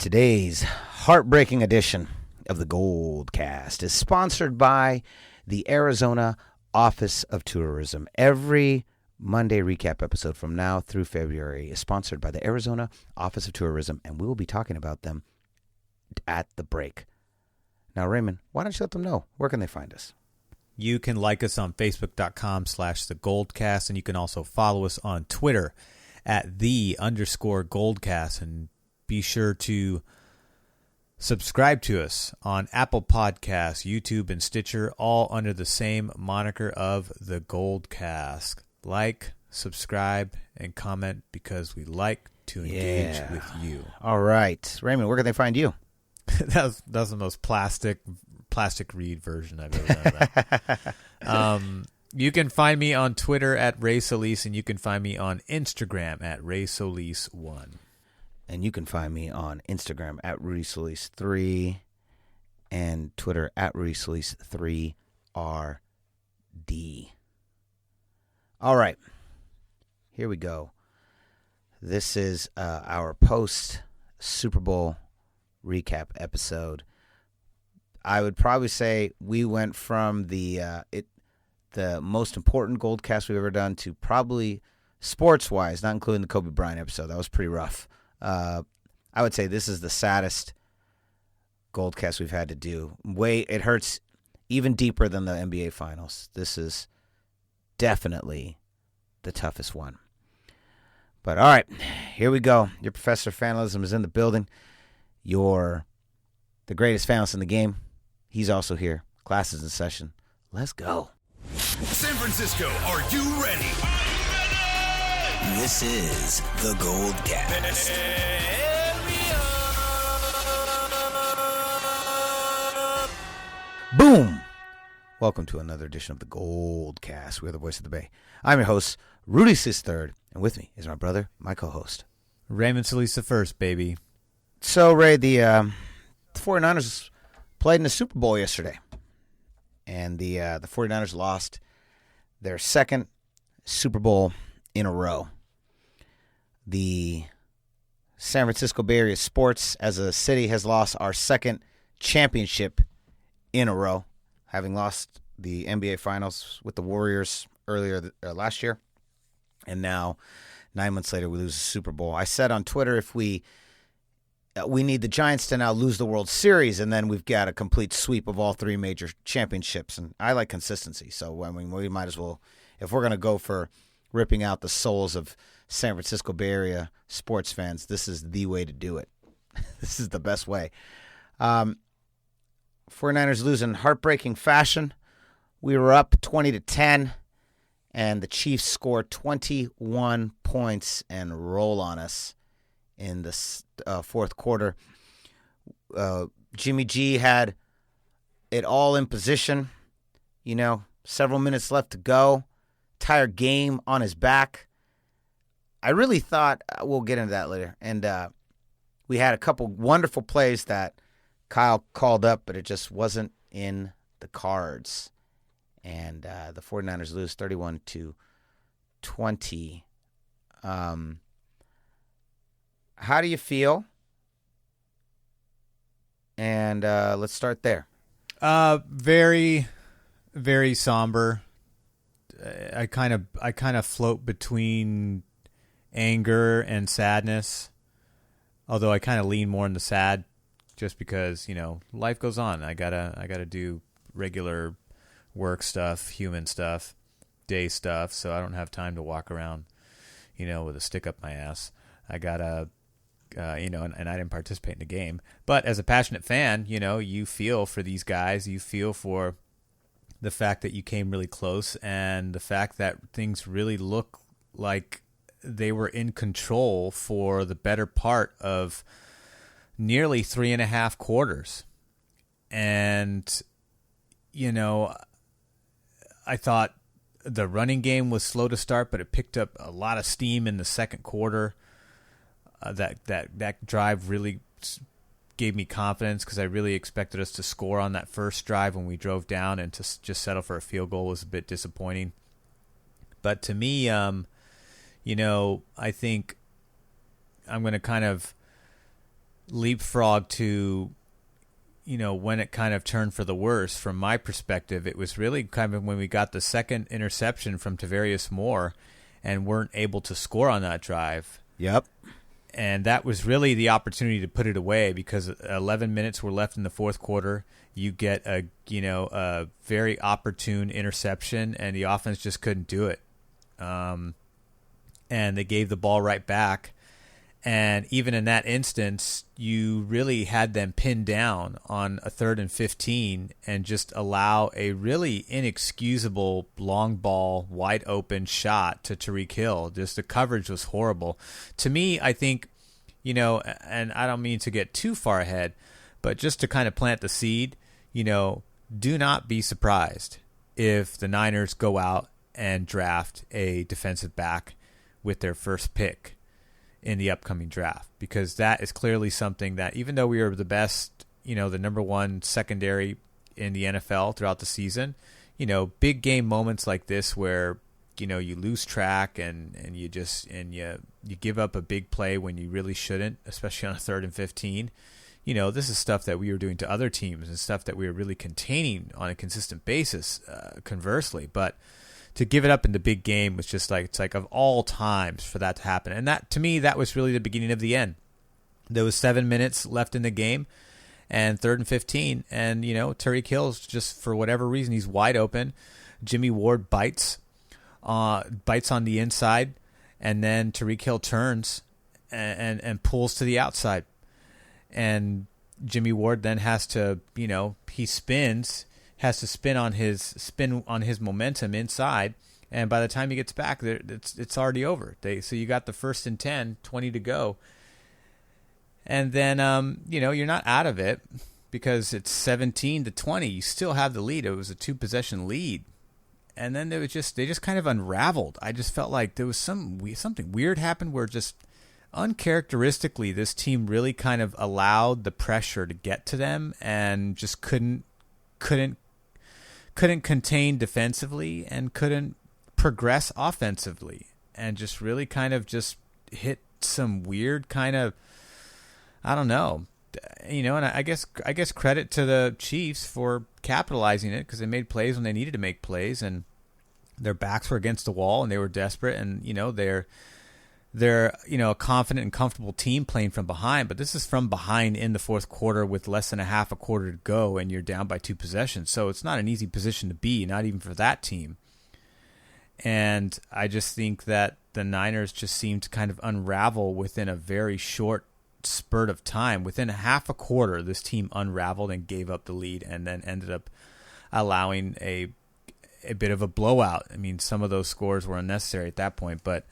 Today's heartbreaking edition of the Gold Cast is sponsored by the Arizona Office of Tourism. Every Monday recap episode from now through February is sponsored by the Arizona Office of Tourism, and we will be talking about them at the break. Now, Raymond, why don't you let them know? Where can they find us? You can like us on Facebook.com/thegoldcast, and you can also follow us on Twitter at @the_goldcast, and be sure to subscribe to us on Apple Podcasts, YouTube, and Stitcher, all under the same moniker of the Goldcast. Like, subscribe, and comment because we like to engage with you. All right. Raymond, where can they find you? That was the most plastic read version I've ever done of that. You can find me on Twitter at Ray Solis, and you can find me on Instagram at RaySolis1. And you can find me on Instagram at RudySolis3 and Twitter at RudySolis3RD. All right. Here we go. This is our post-Super Bowl recap episode. I would probably say we went from the most important Gold Cast we've ever done to probably sports-wise, not including the Kobe Bryant episode. That was pretty rough. I would say this is the saddest Gold Cast we've had to do. It hurts even deeper than the NBA Finals. This is definitely the toughest one. But all right, here we go. Your professor of fanalism is in the building. You're the greatest fanalist in the game. He's also here. Class is in session. Let's go. San Francisco, are you ready? This is the Gold Cast. Boom! Welcome to another edition of the Gold Cast. We're the voice of the Bay. I'm your host, Rudy Solis III, and with me is my brother, my co-host, Raymond Solis the First, baby. So, Ray, the 49ers played in the Super Bowl yesterday, and the 49ers lost their second Super Bowl in a row. The San Francisco Bay Area sports as a city has lost our second championship in a row, having lost the NBA Finals with the Warriors earlier last year. And now, 9 months later, we lose the Super Bowl. I said on Twitter, if we need the Giants to now lose the World Series, and then we've got a complete sweep of all three major championships. And I like consistency. So, I mean, we might as well, if we're going to go for ripping out the souls of San Francisco Bay Area sports fans, this is the way to do it. This is the best way. 49ers lose in heartbreaking fashion. We were up 20-10, and the Chiefs scored 21 points and roll on us in the fourth quarter. Jimmy G had it all in position. Several minutes left to go. Entire game on his back. I really thought, we'll get into that later, and we had a couple wonderful plays that Kyle called up, but it just wasn't in the cards. And the 49ers lose 31-20. How do you feel? And let's start there. Very, very somber. I kind of float between anger and sadness, although I kind of lean more in the sad, just because life goes on. I gotta do regular work stuff, human stuff, day stuff, so I don't have time to walk around with a stick up my ass. I gotta and I didn't participate in the game, but as a passionate fan, you feel for these guys, you feel for the fact that you came really close, and the fact that things really look like they were in control for the better part of nearly 3.5 quarters. And, I thought the running game was slow to start, but it picked up a lot of steam in the second quarter. That drive really gave me confidence, because I really expected us to score on that first drive when we drove down, and to just settle for a field goal was a bit disappointing. But to me, I think I'm going to kind of leapfrog to, when it kind of turned for the worse. From my perspective, it was really kind of when we got the second interception from Tavarius Moore and weren't able to score on that drive. Yep. And that was really the opportunity to put it away, because 11 minutes were left in the fourth quarter. You get a very opportune interception, and the offense just couldn't do it. And they gave the ball right back. And even in that instance, you really had them pinned down on a 3rd and 15 and just allow a really inexcusable long ball, wide open shot to Tyreek Hill. Just the coverage was horrible. To me, I think, and I don't mean to get too far ahead, but just to kind of plant the seed, do not be surprised if the Niners go out and draft a defensive back with their first pick in the upcoming draft, because that is clearly something that, even though we are the best, the number one secondary in the NFL throughout the season, big game moments like this where, you lose track and you give up a big play when you really shouldn't, especially on a 3rd and 15. This is stuff that we were doing to other teams and stuff that we were really containing on a consistent basis, conversely. But to give it up in the big game was just like, it's like of all times for that to happen. And that, to me, that was really the beginning of the end. There was 7 minutes left in the game and 3rd and 15. And, Tyreek Hill's just, for whatever reason, he's wide open. Jimmy Ward bites on the inside, and then Tyreek Hill turns and pulls to the outside. And Jimmy Ward then has to, has to spin on his momentum inside, and by the time he gets back there, it's already over. So you got the 1st and 10, 20 to go, and then you're not out of it because it's 17-20. You still have the lead. It was a 2-possession lead, and then they just kind of unraveled. I just felt like there was something weird happened where just uncharacteristically this team really kind of allowed the pressure to get to them and just couldn't contain defensively and couldn't progress offensively, and just really kind of just hit some weird kind of, I don't know, and I guess credit to the Chiefs for capitalizing it, because they made plays when they needed to make plays, and their backs were against the wall and they were desperate, and they're a confident and comfortable team playing from behind, but this is from behind in the fourth quarter with less than a half a quarter to go, and you're down by 2 possessions. So it's not an easy position to be, not even for that team. And I just think that the Niners just seemed to kind of unravel within a very short spurt of time. Within a half a quarter, this team unraveled and gave up the lead, and then ended up allowing a bit of a blowout. I mean, some of those scores were unnecessary at that point, but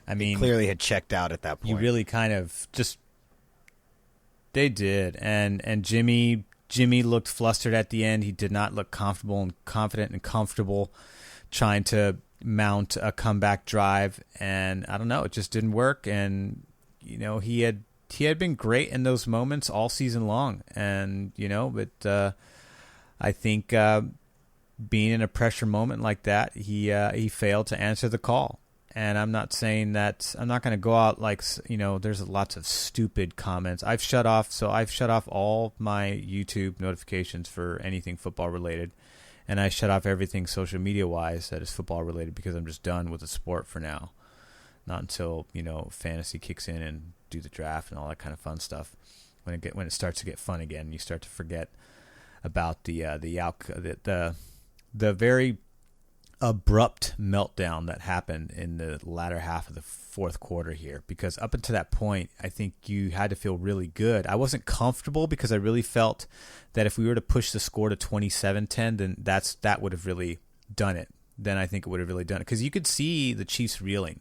I mean, clearly had checked out at that point. You really kind of just, they did, and Jimmy looked flustered at the end. He did not look comfortable and confident and comfortable trying to mount a comeback drive, and I don't know, it just didn't work. And he had been great in those moments all season long, and but I think being in a pressure moment like that, he failed to answer the call. And I'm not saying that I'm not going to go out like, there's lots of stupid comments. I've shut off all my YouTube notifications for anything football related. And I shut off everything social media wise that is football related, because I'm just done with the sport for now. Not until, fantasy kicks in and do the draft and all that kind of fun stuff. When it starts to get fun again, you start to forget about the very abrupt meltdown that happened in the latter half of the fourth quarter here, because up until that point, I think you had to feel really good. I wasn't comfortable because I really felt that if we were to push the score to 27-10, then that would have really done it. Then I think it would have really done it, because you could see the Chiefs reeling,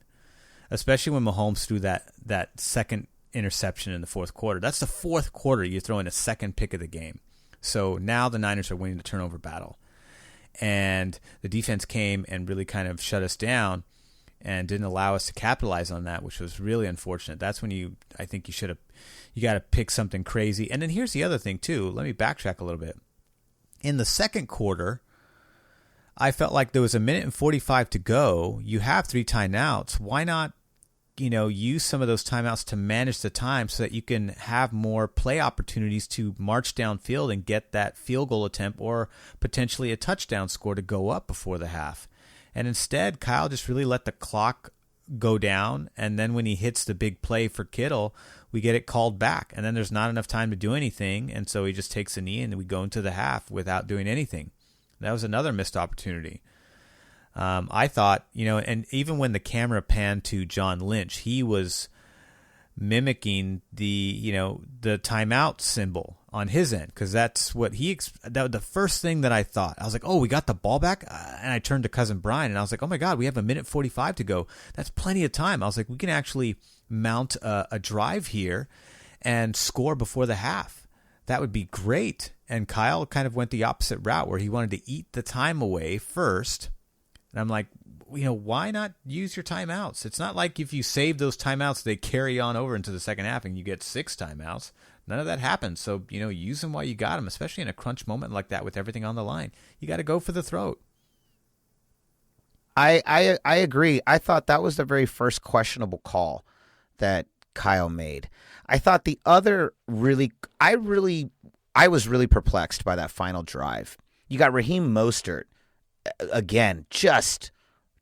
especially when Mahomes threw that second interception in the fourth quarter. That's the fourth quarter. You throw in a second pick of the game. So now the Niners are winning the turnover battle. And the defense came and really kind of shut us down and didn't allow us to capitalize on that, which was really unfortunate. That's when I think you got to pick something crazy. And then here's the other thing too. Let me backtrack a little bit. In the second quarter, I felt like there was 1:45 to go. You have 3 timeouts. Why not use some of those timeouts to manage the time so that you can have more play opportunities to march downfield and get that field goal attempt or potentially a touchdown score to go up before the half. And instead, Kyle just really let the clock go down, and then when he hits the big play for Kittle, we get it called back, and then there's not enough time to do anything, and so he just takes a knee, and we go into the half without doing anything. That was another missed opportunity. I thought, and even when the camera panned to John Lynch, he was mimicking the timeout symbol on his end, because that's what that was the first thing that I thought. I was like, oh, we got the ball back? And I turned to Cousin Brian, and I was like, oh my God, we have 1:45 to go. That's plenty of time. I was like, we can actually mount a drive here and score before the half. That would be great. And Kyle kind of went the opposite route, where he wanted to eat the time away first. And I'm like, why not use your timeouts? It's not like if you save those timeouts, they carry on over into the second half and you get 6 timeouts. None of that happens. So, use them while you got them, especially in a crunch moment like that with everything on the line. You got to go for the throat. I agree. I thought that was the very first questionable call that Kyle made. I thought the other I was really perplexed by that final drive. You got Raheem Mostert, again, just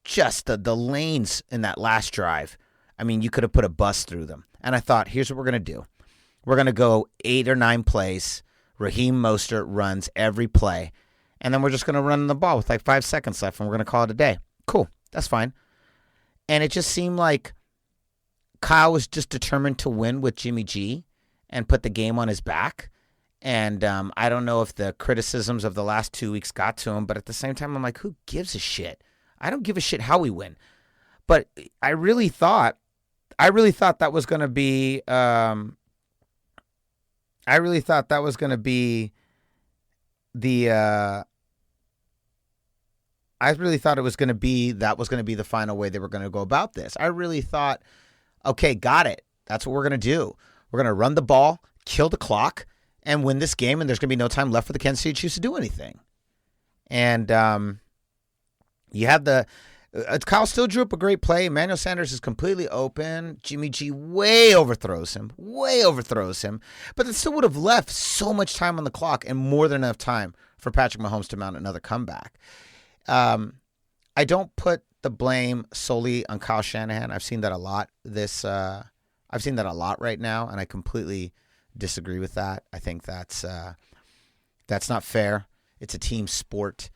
the lanes in that last drive. I mean, you could have put a bus through them. And I thought, here's what we're going to do. We're going to go 8 or 9 plays. Raheem Mostert runs every play. And then we're just going to run the ball with like 5 seconds left, and we're going to call it a day. Cool. That's fine. And it just seemed like Kyle was just determined to win with Jimmy G and put the game on his back. And I don't know if the criticisms of the last 2 weeks got to him, but at the same time, I'm like, who gives a shit? I don't give a shit how we win. But I really thought that was going to be I really thought that was going to be the the final way they were going to go about this. I really thought, okay, got it. That's what we're going to do. We're going to run the ball, kill the clock, and win this game, and there's going to be no time left for the Kansas City Chiefs to do anything. And you have Kyle still drew up a great play. Emmanuel Sanders is completely open. Jimmy G way overthrows him. But it still would have left so much time on the clock and more than enough time for Patrick Mahomes to mount another comeback. I don't put the blame solely on Kyle Shanahan. I've seen that a lot. I've seen that a lot right now, and I completely disagree with that. I think that's not fair. It's a team sport.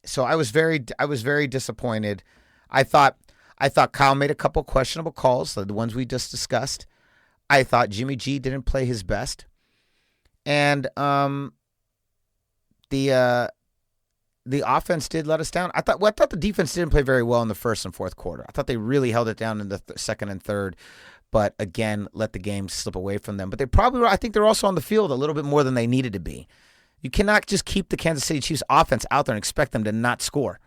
So I was very disappointed. I thought Kyle made a couple questionable calls, the ones we just discussed. I thought Jimmy G didn't play his best, and the offense did let us down. I thought the defense didn't play very well in the first and fourth quarter. I thought they really held it down in the second and third, but again, let the game slip away from them. But I think they're also on the field a little bit more than they needed to be. You cannot just keep the Kansas City Chiefs offense out there and expect them to not score.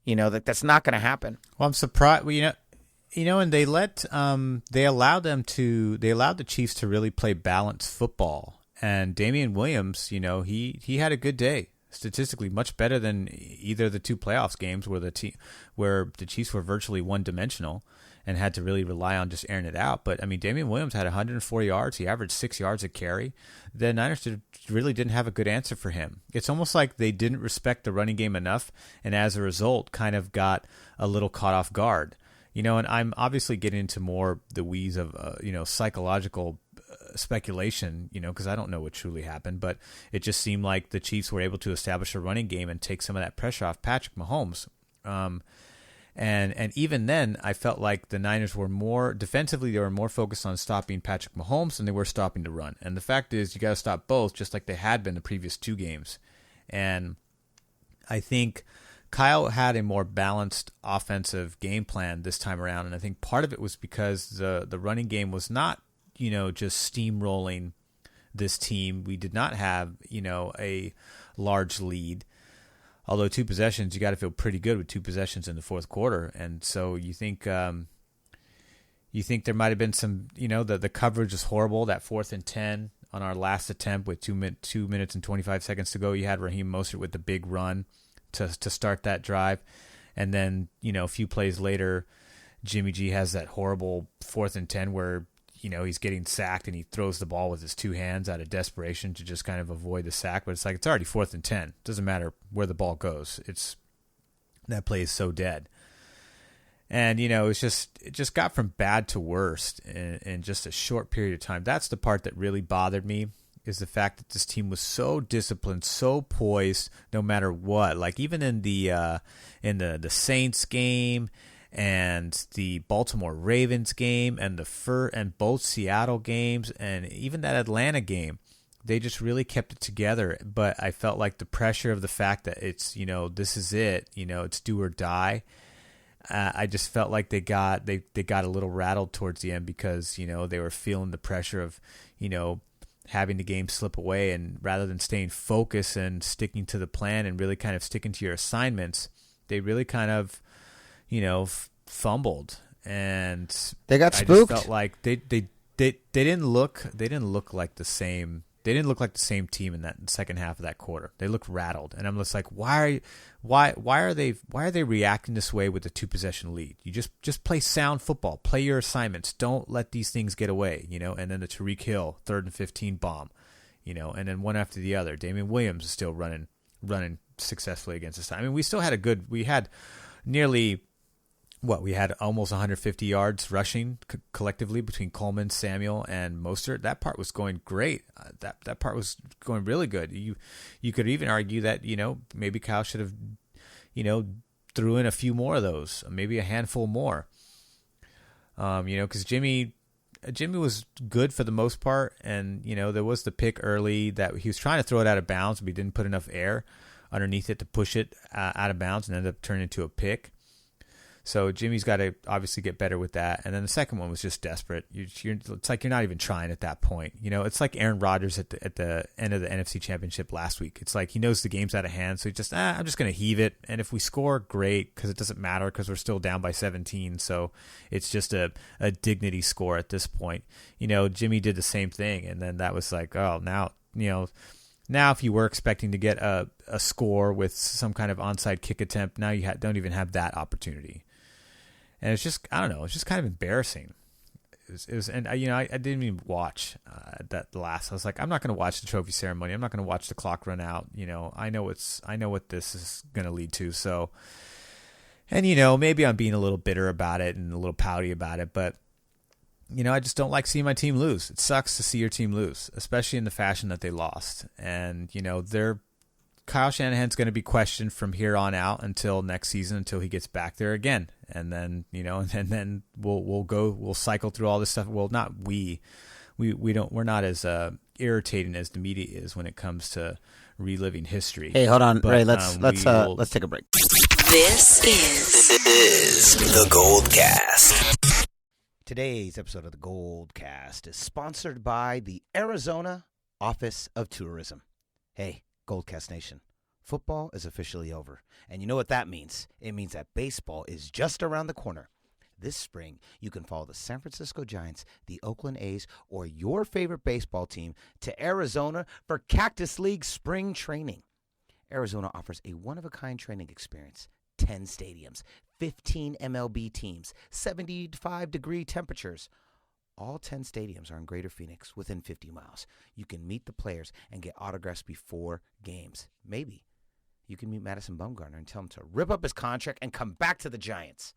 That's not going to happen. Well, I'm surprised. And they allowed the Chiefs to really play balanced football. And Damian Williams, he had a good day. Statistically, much better than either of the 2 playoffs games where the Chiefs were virtually one-dimensional and had to really rely on just airing it out. But, Damian Williams had 104 yards. He averaged 6 yards a carry. The Niners really didn't have a good answer for him. It's almost like they didn't respect the running game enough, and as a result, kind of got a little caught off guard. And I'm obviously getting into more the weeds of, psychological speculation, because I don't know what truly happened, but it just seemed like the Chiefs were able to establish a running game and take some of that pressure off Patrick Mahomes. And even then, I felt like the Niners were more defensively. They were more focused on stopping Patrick Mahomes than they were stopping the run. And the fact is, you got to stop both, just like they had been the previous 2 games. And I think Kyle had a more balanced offensive game plan this time around, and I think part of it was because the running game was not, just steamrolling this team. We did not have, a large lead. Although 2 possessions, you got to feel pretty good with 2 possessions in the fourth quarter, and so you think there might have been some, the coverage was horrible. That 4th and 10 on our last attempt with 2 minutes and 25 seconds to go, you had Raheem Mostert with the big run to start that drive, And then, a few plays later, Jimmy G has that horrible 4th and 10 where, he's getting sacked and he throws the ball with his 2 hands out of desperation to just kind of avoid the sack. But it's like, it's already 4th and 10. It doesn't matter where the ball goes. That play is so dead. And, it just got from bad to worst in just a short period of time. That's the part that really bothered me, is the fact that this team was so disciplined, so poised, no matter what. Like even in the Saints game and the Baltimore Ravens game and and both Seattle games and even that Atlanta game, they just really kept it together. But I felt like the pressure of the fact that it's, this is it, it's do or die. I just felt like they got a little rattled towards the end because, they were feeling the pressure of, having the game slip away, and rather than staying focused and sticking to the plan and really kind of sticking to your assignments, they really kind of, fumbled, and they got spooked. I just felt like they didn't look like the same. They didn't look like the same team in that second half of that quarter. They looked rattled, and I'm just like, why are they reacting this way with a 2-possession lead? You just play sound football, play your assignments. Don't let these things get away, And then the Tyreek Hill 3rd and 15 bomb, and then one after the other. Damian Williams is still running successfully against us. I mean, we had nearly. We had almost 150 yards rushing collectively between Coleman, Samuel, and Mostert. That part was going great. That part was going really good. You could even argue that, maybe Kyle should have, threw in a few more of those, maybe a handful more. Because Jimmy was good for the most part, and, there was the pick early that he was trying to throw it out of bounds, but he didn't put enough air underneath it to push it out of bounds and ended up turning into a pick. So Jimmy's got to obviously get better with that. And then the second one was just desperate. It's like you're not even trying at that point. It's like Aaron Rodgers at the end of the NFC Championship last week. It's like he knows the game's out of hand, so he just, I'm just going to heave it. And if we score, great, because it doesn't matter because we're still down by 17. So it's just a dignity score at this point. Jimmy did the same thing, and then that was like, oh, now if you were expecting to get a score with some kind of onside kick attempt, now you don't even have that opportunity. And it's just, I don't know, it's just kind of embarrassing. It was, and I didn't even watch that last. I was like, I'm not going to watch the trophy ceremony. I'm not going to watch the clock run out. I know what this is going to lead to. So, and maybe I'm being a little bitter about it and a little pouty about it, but I just don't like seeing my team lose. It sucks to see your team lose, especially in the fashion that they lost. And Kyle Shanahan's going to be questioned from here on out until next season, until he gets back there again. And then, and then we'll cycle through all this stuff. Well, not we're not as irritating as the media is when it comes to reliving history. Hey, hold on, Ray. Let's take a break. This is the Gold Cast. Today's episode of the Gold Cast is sponsored by the Arizona Office of Tourism. Hey, Goldcast Nation, football is officially over. And you know what that means? It means that baseball is just around the corner. This spring, you can follow the San Francisco Giants, the Oakland A's, or your favorite baseball team to Arizona for Cactus League spring training. Arizona offers a one-of-a-kind training experience. 10 stadiums, 15 MLB teams, 75-degree temperatures. All 10 stadiums are in Greater Phoenix, within 50 miles. You can meet the players and get autographs before games. Maybe you can meet Madison Bumgarner and tell him to rip up his contract and come back to the Giants.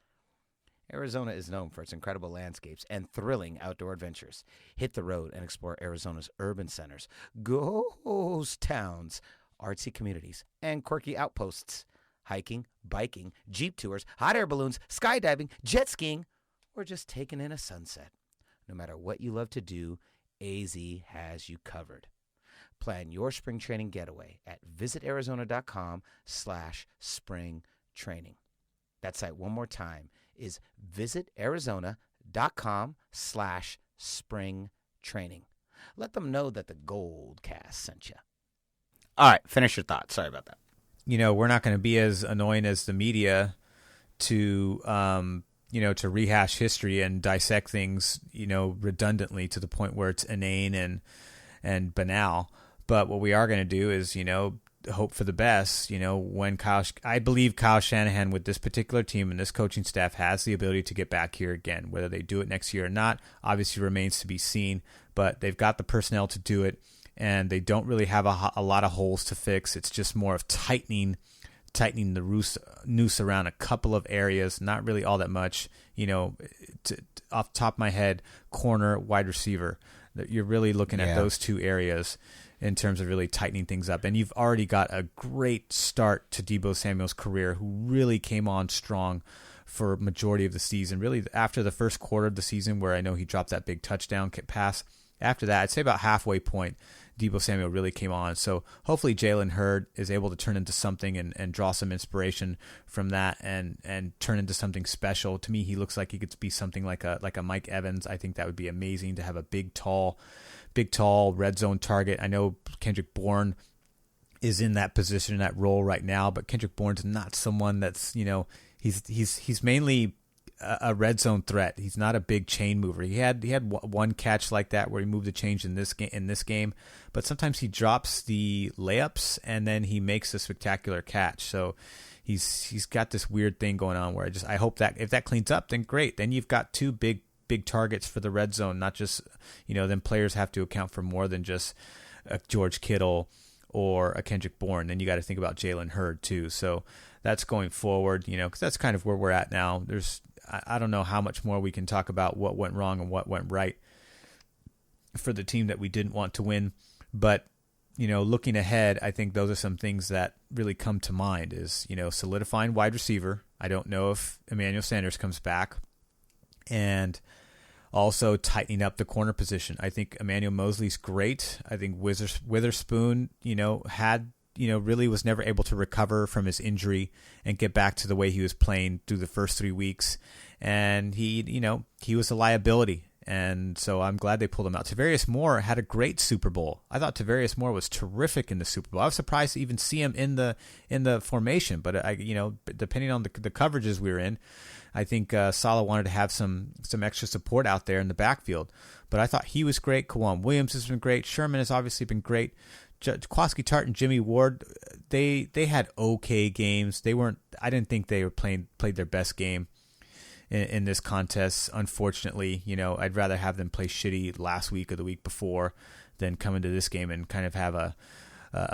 Arizona is known for its incredible landscapes and thrilling outdoor adventures. Hit the road and explore Arizona's urban centers, ghost towns, artsy communities, and quirky outposts. Hiking, biking, jeep tours, hot air balloons, skydiving, jet skiing, or just taking in a sunset. No matter what you love to do, AZ has you covered. Plan your spring training getaway at visitarizona.com/spring training. That site, one more time, is visitarizona.com/spring training. Let them know that the Gold Cast sent you. All right, finish your thoughts. Sorry about that. We're not going to be as annoying as the media to rehash history and dissect things, redundantly to the point where it's inane and banal. But what we are going to do is, hope for the best. When I believe Kyle Shanahan with this particular team and this coaching staff has the ability to get back here again. Whether they do it next year or not, obviously remains to be seen. But they've got the personnel to do it, and they don't really have a lot of holes to fix. It's just more of tightening the noose around a couple of areas, not really all that much. Off the top of my head, corner, wide receiver. You're really looking at those two areas in terms of really tightening things up. And you've already got a great start to Deebo Samuel's career, who really came on strong for majority of the season. Really, after the first quarter of the season, where I know he dropped that big touchdown pass. After that, I'd say about halfway point, Deebo Samuel really came on. So hopefully Jalen Hurd is able to turn into something and draw some inspiration from that and turn into something special. To me, he looks like he could be something like a Mike Evans. I think that would be amazing to have a big, tall red zone target. I know Kendrick Bourne is in that position, in that role right now, but Kendrick Bourne's not someone that's, he's mainly a red zone threat. He's not a big chain mover. He had one catch like that where he moved the chains in this game, but sometimes he drops the layups and then he makes a spectacular catch. So he's got this weird thing going on where I hope that if that cleans up, then great. Then you've got two big targets for the red zone. Not just then players have to account for more than just a George Kittle or a Kendrick Bourne. Then you got to think about Jalen Hurd too. So that's going forward, because that's kind of where we're at now. I don't know how much more we can talk about what went wrong and what went right for the team that we didn't want to win. But, looking ahead, I think those are some things that really come to mind is, solidifying wide receiver. I don't know if Emmanuel Sanders comes back, and also tightening up the corner position. I think Emmanuel Mosley's great. I think Witherspoon, really was never able to recover from his injury and get back to the way he was playing through the first 3 weeks. And he was a liability. And so I'm glad they pulled him out. Tavarius Moore had a great Super Bowl. I thought Tavarius Moore was terrific in the Super Bowl. I was surprised to even see him in the formation, but depending on the coverages we were in, I think Saleh wanted to have some extra support out there in the backfield. But I thought he was great. Kawhi Williams has been great. Sherman has obviously been great. Jaquiski Tartt and Jimmy Ward, they had okay games. I didn't think they played their best game in this contest. Unfortunately, I'd rather have them play shitty last week or the week before than come into this game and kind of have a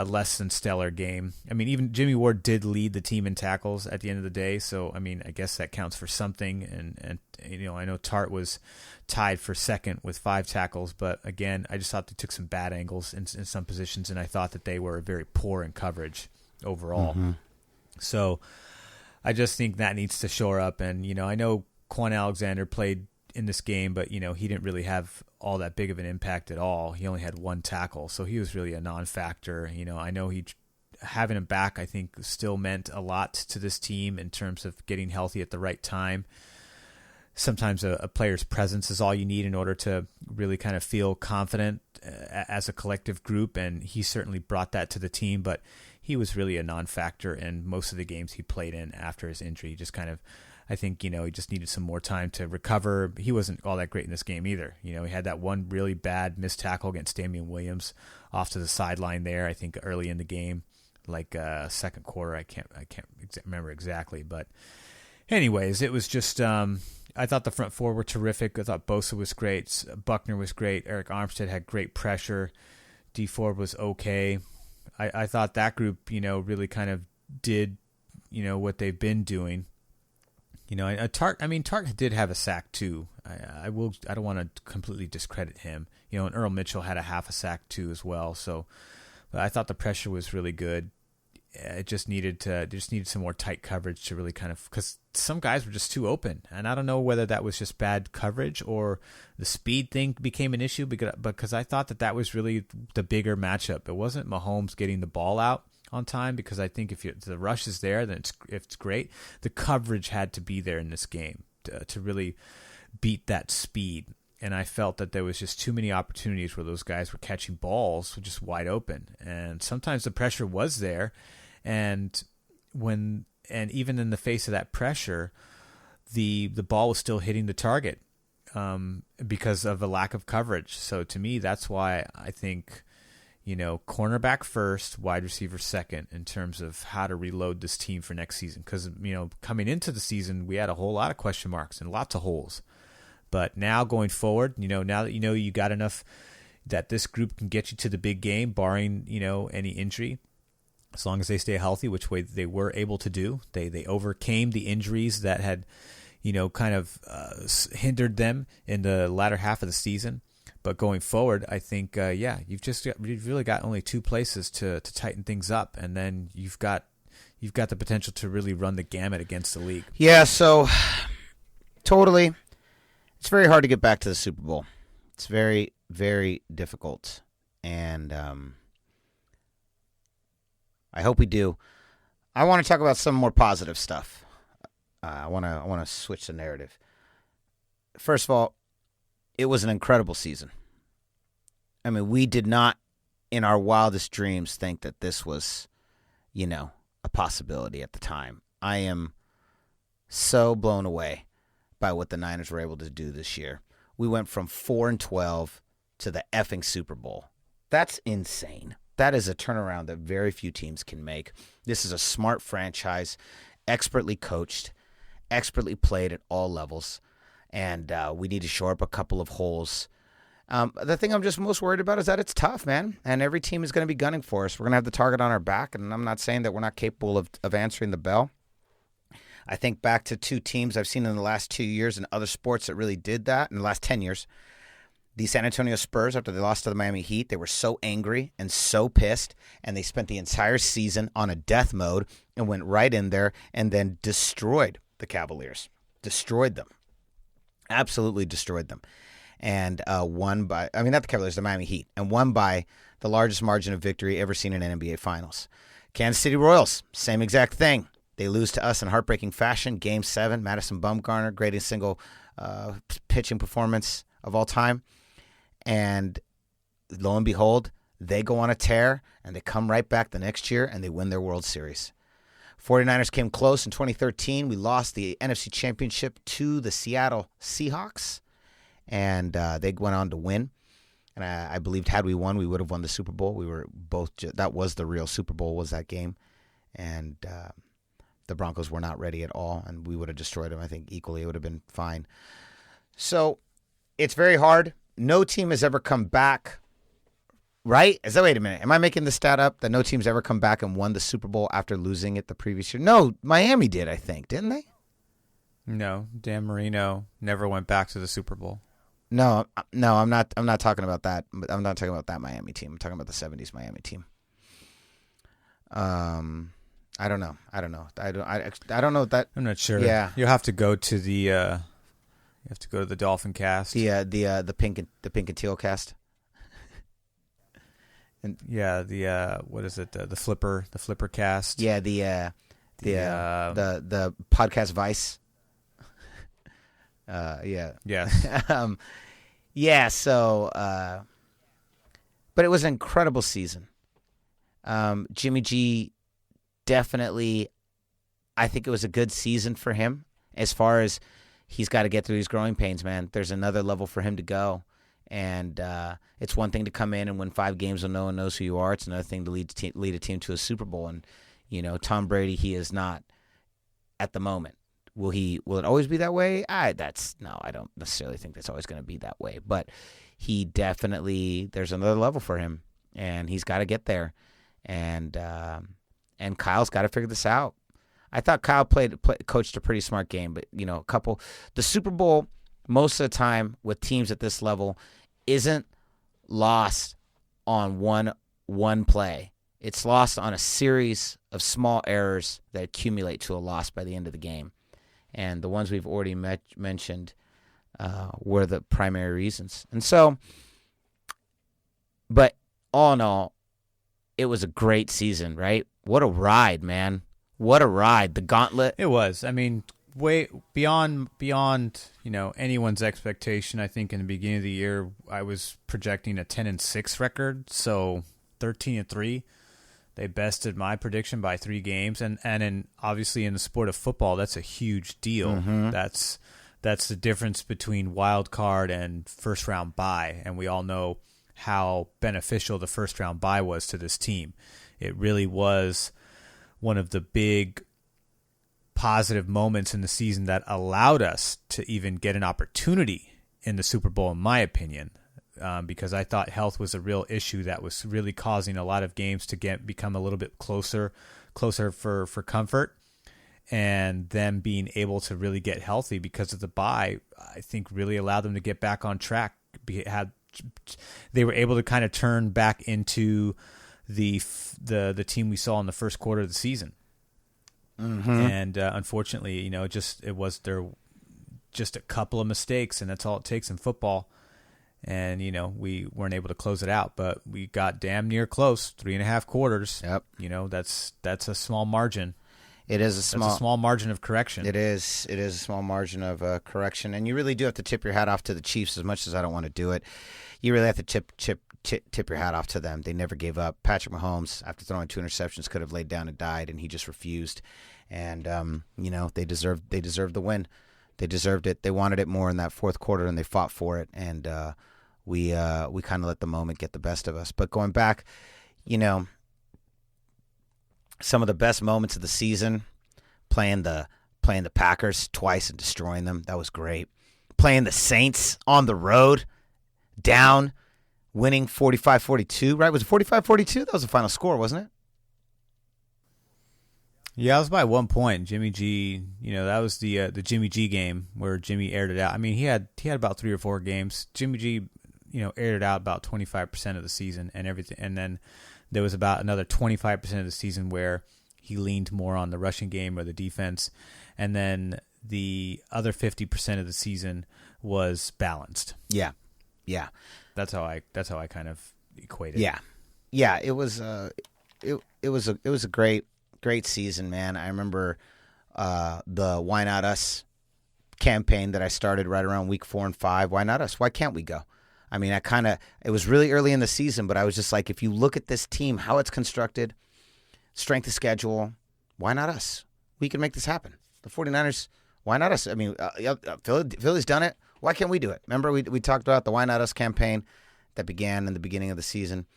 less than stellar game. I mean, even Jimmy Ward did lead the team in tackles at the end of the day, so I mean, I guess that counts for something. And I know Tartt was tied for second with 5 tackles, but again, I just thought they took some bad angles in some positions, and I thought that they were very poor in coverage overall. Mm-hmm. So I just think that needs to shore up. And I know Quan Alexander played in this game, but he didn't really have all that big of an impact at all. He only had 1 tackle, so he was really a non-factor. I know having him back, I think, still meant a lot to this team in terms of getting healthy at the right time. Sometimes a player's presence is all you need in order to really kind of feel confident as a collective group, and he certainly brought that to the team, but he was really a non-factor in most of the games he played in after his injury. He just kind of, I think, he just needed some more time to recover. He wasn't all that great in this game either. He had that one really bad missed tackle against Damian Williams off to the sideline there, I think early in the game, like second quarter. I can't remember exactly, but anyways, it was just I thought the front four were terrific. I thought Bosa was great. Buckner was great. Eric Armstead had great pressure. D Ford was okay. I thought that group, really kind of did, what they've been doing. Tartt did have a sack too. I don't want to completely discredit him. And Earl Mitchell had a half a sack too as well. So, but I thought the pressure was really good. It just needed some more tight coverage to really kind of, because some guys were just too open, and I don't know whether that was just bad coverage or the speed thing became an issue. Because I thought that was really the bigger matchup. It wasn't Mahomes getting the ball out on time, because I think if the rush is there, then it's great. The coverage had to be there in this game to really beat that speed. And I felt that there was just too many opportunities where those guys were catching balls just wide open. And sometimes the pressure was there. And even in the face of that pressure, the ball was still hitting the target because of a lack of coverage. So to me, that's why I think, cornerback first, wide receiver second in terms of how to reload this team for next season. Because, coming into the season, we had a whole lot of question marks and lots of holes. But now going forward, now that you got enough that this group can get you to the big game, barring, any injury, as long as they stay healthy, which way they were able to do. They overcame the injuries that had, kind of hindered them in the latter half of the season. But going forward, I think, you've really got only two places to tighten things up, and then you've got the potential to really run the gamut against the league. Yeah, so totally, it's very hard to get back to the Super Bowl. It's very, very difficult, and I hope we do. I want to talk about some more positive stuff. I want to switch the narrative. First of all, it was an incredible season. I mean, we did not, in our wildest dreams, think that this was, a possibility at the time. I am so blown away by what the Niners were able to do this year. We went from 4-12 to the effing Super Bowl. That's insane. That is a turnaround that very few teams can make. This is a smart franchise, expertly coached, expertly played at all levels. And we need to shore up a couple of holes. The thing I'm just most worried about is that it's tough, man. And every team is going to be gunning for us. We're going to have the target on our back. And I'm not saying that we're not capable of answering the bell. I think back to two teams I've seen in the last 2 years in other sports that really did that in the last 10 years. The San Antonio Spurs, after they lost to the Miami Heat, they were so angry and so pissed. And they spent the entire season on a death mode and went right in there and then destroyed the Cavaliers. Destroyed them. Absolutely destroyed them. And won by, not the Cavaliers, the Miami Heat, and won by the largest margin of victory ever seen in an NBA Finals. Kansas City Royals, same exact thing. They lose to us in heartbreaking fashion. Game 7, Madison Bumgarner, greatest single pitching performance of all time. And lo and behold, they go on a tear, and they come right back the next year, and they win their World Series. 49ers came close in 2013. We lost the NFC Championship to the Seattle Seahawks, and they went on to win. And I believed had we won, we would have won the Super Bowl. We were both that was the real Super Bowl, was that game. And the Broncos were not ready at all, and we would have destroyed them, I think, equally. It would have been fine. So it's very hard. No team has ever come back. Right? Wait a minute. Am I making the stat up that no team's ever come back and won the Super Bowl after losing it the previous year? No, Miami did, I think. Didn't they? No, Dan Marino never went back to the Super Bowl. No, I'm not talking about that. I'm not talking about that Miami team. I'm talking about the 70s Miami team. I don't know. I don't know that. I'm not sure. Yeah. You'll have to go to the Dolphin cast. The pink and teal cast. And what is it? The Flipper cast. Yeah, the podcast Vice. Yeah. Yeah. So, but it was an incredible season. Jimmy G, definitely, I think it was a good season for him. As far as he's got to get through these growing pains, man. There's another level for him to go. And it's one thing to come in and win 5 games when no one knows who you are. It's another thing to lead a team to a Super Bowl. And, Tom Brady, he is not at the moment. Will it always be that way? I don't necessarily think that's always going to be that way. But he definitely, there's another level for him. And he's got to get there. And Kyle's got to figure this out. I thought Kyle coached a pretty smart game. But, the Super Bowl, most of the time with teams at this level, isn't lost on one play. It's lost on a series of small errors that accumulate to a loss by the end of the game. And the ones we've already mentioned were the primary reasons. And so, but all in all, it was a great season, right? What a ride, man. What a ride. The gauntlet. It was. I mean, way beyond anyone's expectation. I think in the beginning of the year I was projecting a 10-6 record, so 13-3. They bested my prediction by 3 games, and obviously in the sport of football, that's a huge deal. Mm-hmm. That's the difference between wild card and first round bye, and we all know how beneficial the first round bye was to this team. It really was one of the big positive moments in the season that allowed us to even get an opportunity in the Super Bowl, in my opinion, because I thought health was a real issue that was really causing a lot of games to become a little bit closer for comfort. And them being able to really get healthy because of the bye, I think really allowed them to get back on track. They were able to kind of turn back into the team we saw in the first quarter of the season. Mm-hmm. And unfortunately, it was just a couple of mistakes, and that's all it takes in football. And we weren't able to close it out, but we got damn near close, 3.5 quarters. Yep. That's a small margin. It is a small margin of correction. It is a small margin of correction, and you really do have to tip your hat off to the Chiefs. As much as I don't want to do it, you really have to tip your hat off to them. They never gave up. Patrick Mahomes, after throwing 2 interceptions, could have laid down and died, and he just refused. And they deserved the win. They deserved it. They wanted it more in that fourth quarter, and they fought for it. And we kind of let the moment get the best of us. But going back, some of the best moments of the season, playing the Packers twice and destroying them. That was great. Playing the Saints on the road, down, winning 45-42, right? Was it 45-42? That was the final score, wasn't it? Yeah, it was by 1 point. Jimmy G, that was the Jimmy G game where Jimmy aired it out. I mean, he had about 3 or 4 games. Jimmy G, aired it out about 25% of the season and everything, and then there was about another 25% of the season where he leaned more on the rushing game or the defense. And then the other 50% of the season was balanced. Yeah. Yeah. That's how I kind of equate it. Yeah. Yeah. It was a great season, man. I remember the Why Not Us campaign that I started right around week 4 and 5. Why not us? Why can't we go? I mean, it was really early in the season, but I was just like, if you look at this team, how it's constructed, strength of schedule, why not us? We can make this happen. The 49ers, why not us? I mean, Philly's done it. Why can't we do it? Remember, we talked about the Why Not Us campaign that began in the beginning of the season,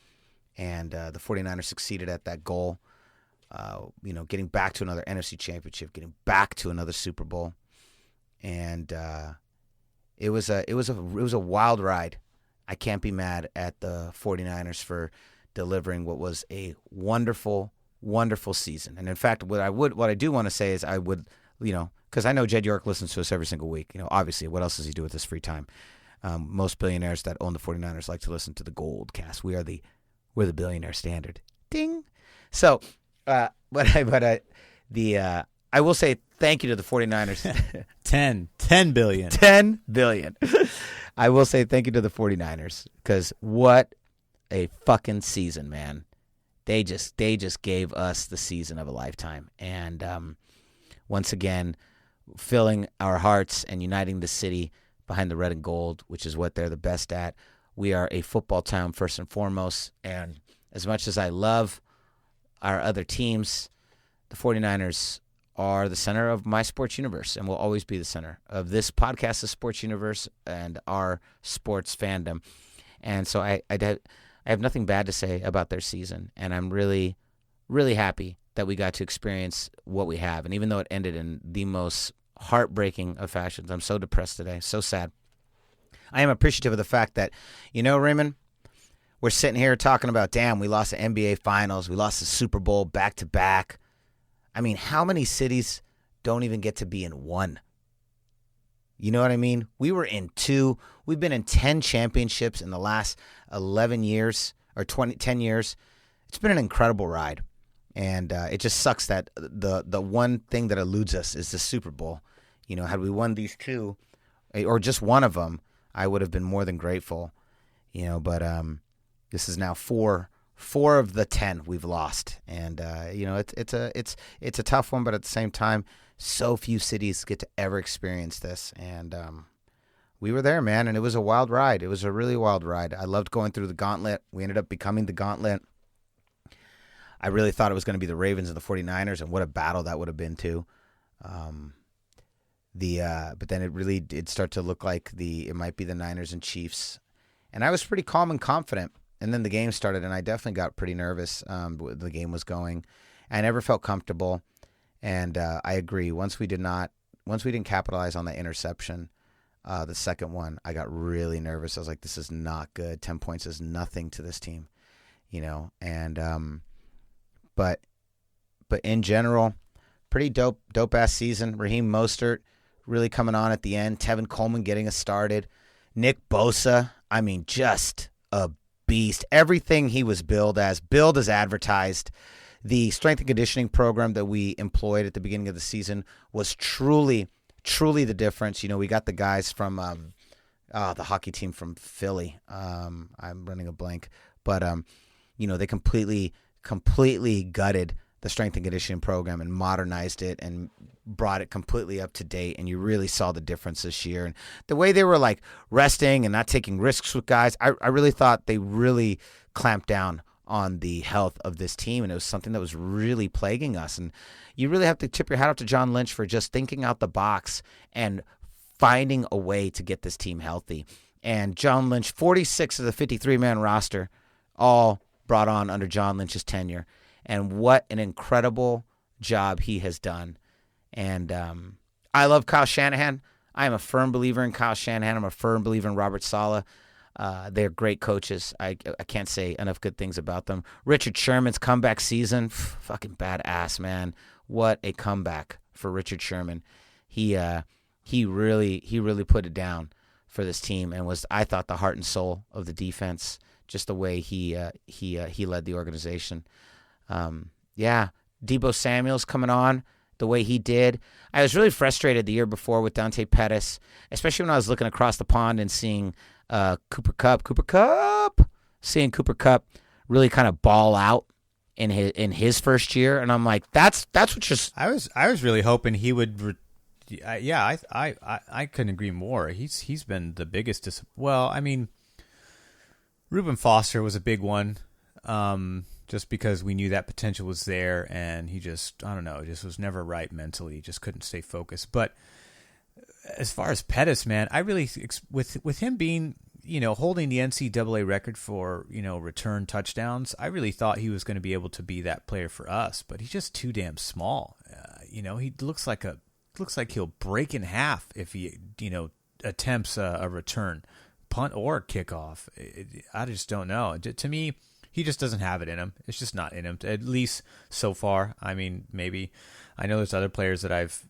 and the 49ers succeeded at that goal, getting back to another NFC championship, getting back to another Super Bowl. And it was a wild ride. I can't be mad at the 49ers for delivering what was a wonderful, wonderful season. And in fact, what I do want to say is I would, because I know Jed York listens to us every single week. Obviously, what else does he do with his free time? Most billionaires that own the 49ers like to listen to the Gold Cast. We're the billionaire standard. Ding. So, I will say thank you to the 49ers. 10 billion. 10 billion. I will say thank you to the 49ers because what a fucking season, man. They just gave us the season of a lifetime. And once again, filling our hearts and uniting the city behind the red and gold, which is what they're the best at. We are a football town first and foremost. And as much as I love our other teams, the 49ers are the center of my sports universe and will always be the center of this podcast, the sports universe, and our sports fandom. And so I have nothing bad to say about their season, and I'm really, really happy that we got to experience what we have. And even though it ended in the most heartbreaking of fashions, I'm so depressed today, so sad. I am appreciative of the fact that, Raymond, we're sitting here talking about, damn, we lost the NBA Finals, we lost the Super Bowl back-to-back. I mean, how many cities don't even get to be in one? You know what I mean? We were in 2. We've been in 10 championships in the last 11 years or 10 years. It's been an incredible ride. And it just sucks that the one thing that eludes us is the Super Bowl. Had we won these 2 or just one of them, I would have been more than grateful. But this is now 4 of the 10 we've lost, and it's a tough one, but at the same time, so few cities get to ever experience this, and we were there, man, and it was a wild ride. It was a really wild ride. I loved going through the gauntlet. We ended up becoming the gauntlet. I really thought it was going to be the Ravens and the 49ers, and what a battle that would have been too. But then it really did start to look like it might be the Niners and Chiefs. And I was pretty calm and confident. And then the game started, and I definitely got pretty nervous. The game was going. I never felt comfortable. And I agree. Once we didn't capitalize on that interception, the second one, I got really nervous. I was like, this is not good. 10 points is nothing to this team, And but in general, pretty dope ass season. Raheem Mostert really coming on at the end. Tevin Coleman getting us started. Nick Bosa, just a beast. Everything he was billed as advertised. The strength and conditioning program that we employed at the beginning of the season was truly the difference. We got the guys from the hockey team from Philly. I'm running a blank, but they completely gutted the strength and conditioning program and modernized it and brought it completely up to date. And you really saw the difference this year. And the way they were like resting and not taking risks with guys, I really thought they really clamped down on the health of this team. And it was something that was really plaguing us. And you really have to tip your hat off to John Lynch for just thinking out the box and finding a way to get this team healthy. And John Lynch, 46 of the 53-man roster, all brought on under John Lynch's tenure. And what an incredible job he has done. And I love Kyle Shanahan. I am a firm believer in Kyle Shanahan. I'm a firm believer in Robert Saleh. They're great coaches. I can't say enough good things about them. Richard Sherman's comeback season, fucking badass, man. What a comeback for Richard Sherman. He really put it down for this team and was, I thought, the heart and soul of the defense. Just the way he led the organization. Deebo Samuel's coming on the way he did. I was really frustrated the year before with Dante Pettis, especially when I was looking across the pond and seeing Cooper Kupp really kind of ball out in his first year, and I'm like, that's what just. I was really hoping he would. I couldn't agree more. He's been the biggest. Reuben Foster was a big one, just because we knew that potential was there, and he just, I don't know, just was never right mentally. He just couldn't stay focused. But as far as Pettis, man, I really, with him being, holding the NCAA record for, return touchdowns, I really thought he was going to be able to be that player for us. But he's just too damn small. He looks like he'll break in half if he, attempts a return, punt or kickoff. I just don't know. To me, he just doesn't have it in him. It's just not in him, at least so far. Maybe. I know there's other players that I've,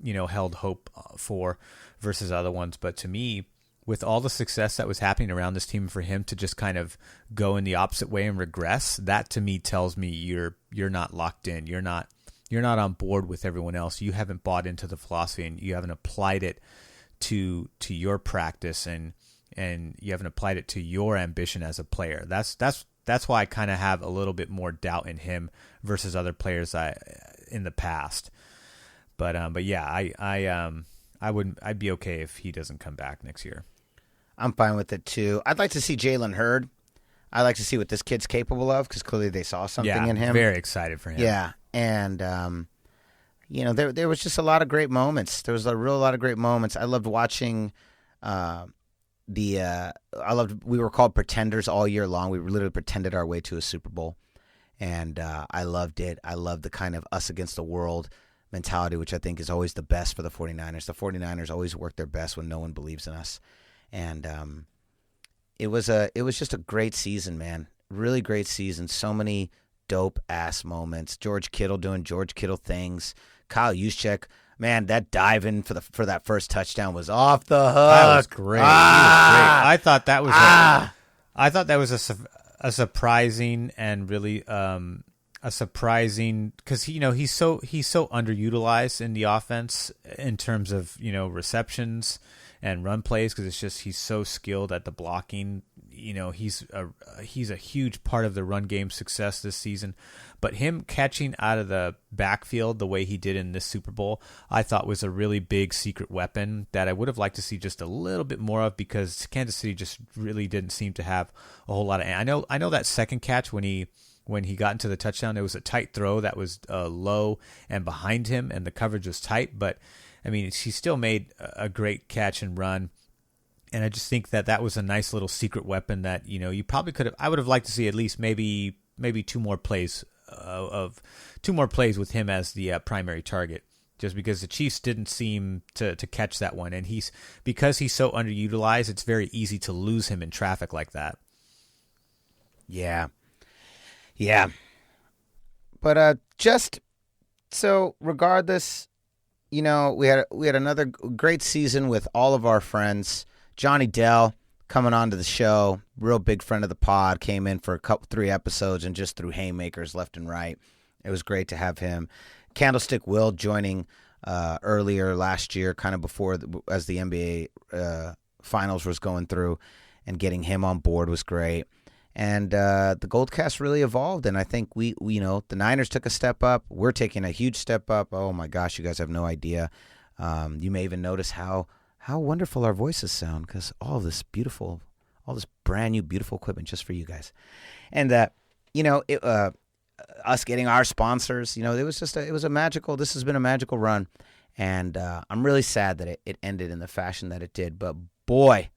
held hope for versus other ones. But to me, with all the success that was happening around this team, for him to just kind of go in the opposite way and regress, that to me tells me you're not locked in. You're not on board with everyone else. You haven't bought into the philosophy, and you haven't applied it to your practice, and you haven't applied it to your ambition as a player. That's why I kind of have a little bit more doubt in him versus other players in the past. But yeah, I'd be okay if he doesn't come back next year. I'm fine with it too. I'd like to see Jalen Hurd. I'd like to see what this kid's capable of, because clearly they saw something in him. Very excited for him. Yeah, and there was just a lot of great moments. There was a lot of great moments. I loved watching. We were called pretenders all year long. We literally pretended our way to a Super Bowl, and I loved it. I loved the kind of us against the world mentality, which I think is always the best for the 49ers. The 49ers always work their best when no one believes in us, and it was just a great season, man. Really great season. So many dope ass moments. George Kittle doing George Kittle things. Kyle Juszczyk. Man, that dive in for that first touchdown was off the hook. That was great. He was great. I thought that was a surprising and really a surprising, because he's so underutilized in the offense in terms of receptions and run plays, because it's just he's so skilled at the blocking. He's a huge part of the run game success this season. But him catching out of the backfield the way he did in this Super Bowl, I thought was a really big secret weapon that I would have liked to see just a little bit more of, because Kansas City just really didn't seem to have a whole lot of. I know that second catch when he got into the touchdown, it was a tight throw that was low and behind him, and the coverage was tight. But he still made a great catch and run. And I just think that was a nice little secret weapon that, you probably could have. I would have liked to see at least maybe 2 more plays with him as the primary target, just because the Chiefs didn't seem to catch that one. And because he's so underutilized, it's very easy to lose him in traffic like that. Yeah. But just so regardless, we had another great season with all of our friends. Johnny Dell coming on to the show, real big friend of the pod, came in for 3 episodes and just threw haymakers left and right. It was great to have him. Candlestick Will joining earlier last year, kind of before as the NBA finals was going through, and getting him on board was great. And the Goldcast really evolved, and I think we the Niners took a step up. We're taking a huge step up. Oh my gosh, you guys have no idea. You may even notice how wonderful our voices sound, because all this brand new beautiful equipment just for you guys. And us getting our sponsors, this has been a magical run, and I'm really sad that it ended in the fashion that it did. But boy,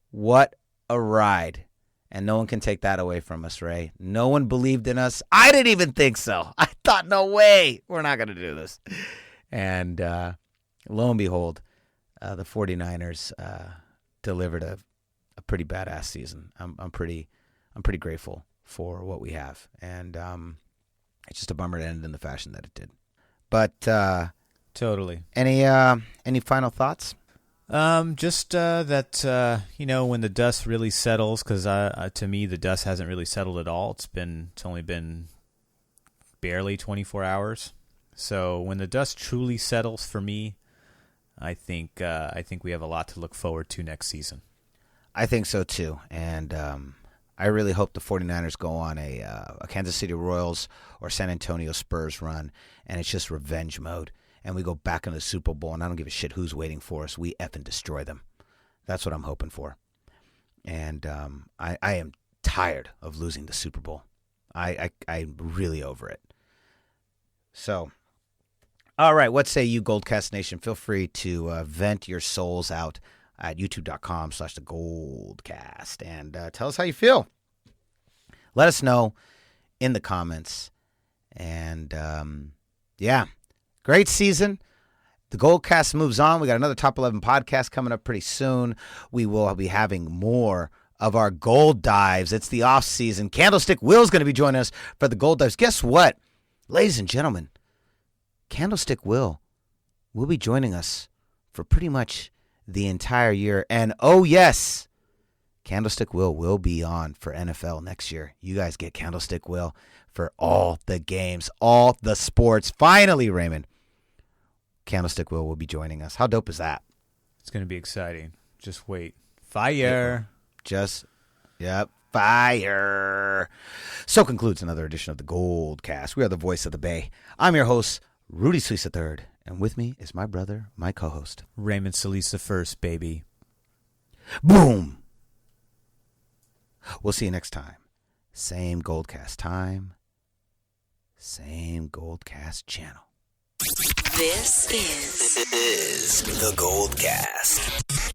what a ride. And no one can take that away from us, Ray. No one believed in us. I didn't even think so. I thought, no way, we're not going to do this. And lo and behold, the 49ers delivered a pretty badass season. I'm pretty grateful for what we have. And it's just a bummer to end in the fashion that it did. But totally. Any final thoughts? Just that when the dust really settles, because to me the dust hasn't really settled at all. It's only been barely 24 hours. So when the dust truly settles for me, I think we have a lot to look forward to next season. I think so too, and I really hope the 49ers go on a Kansas City Royals or San Antonio Spurs run, and it's just revenge mode. And we go back in the Super Bowl, and I don't give a shit who's waiting for us. We effing destroy them. That's what I'm hoping for. And I am tired of losing the Super Bowl. I'm really over it. So, all right, what say you, Goldcast Nation? Feel free to vent your souls out at youtube.com/thegoldcast and tell us how you feel. Let us know in the comments. And, great season. The Goldcast moves on. We got another Top 11 podcast coming up pretty soon. We will be having more of our gold dives. It's the off season. Candlestick Will's going to be joining us for the gold dives. Guess what? Ladies and gentlemen, Candlestick will be joining us for pretty much the entire year. And oh yes, Candlestick will be on for NFL next year. You guys get Candlestick Will for all the games, all the sports. Finally, Raymond, Candlestick will be joining us. How dope is that? It's going to be exciting. Just wait. Fire. Fire. So concludes another edition of the Goldcast. We are the voice of the Bay. I'm your host, Rudy Solis III, and with me is my brother, my co-host, Raymond Solis I, baby. Boom. We'll see you next time. Same Goldcast time, same Goldcast channel. This is the Goldcast.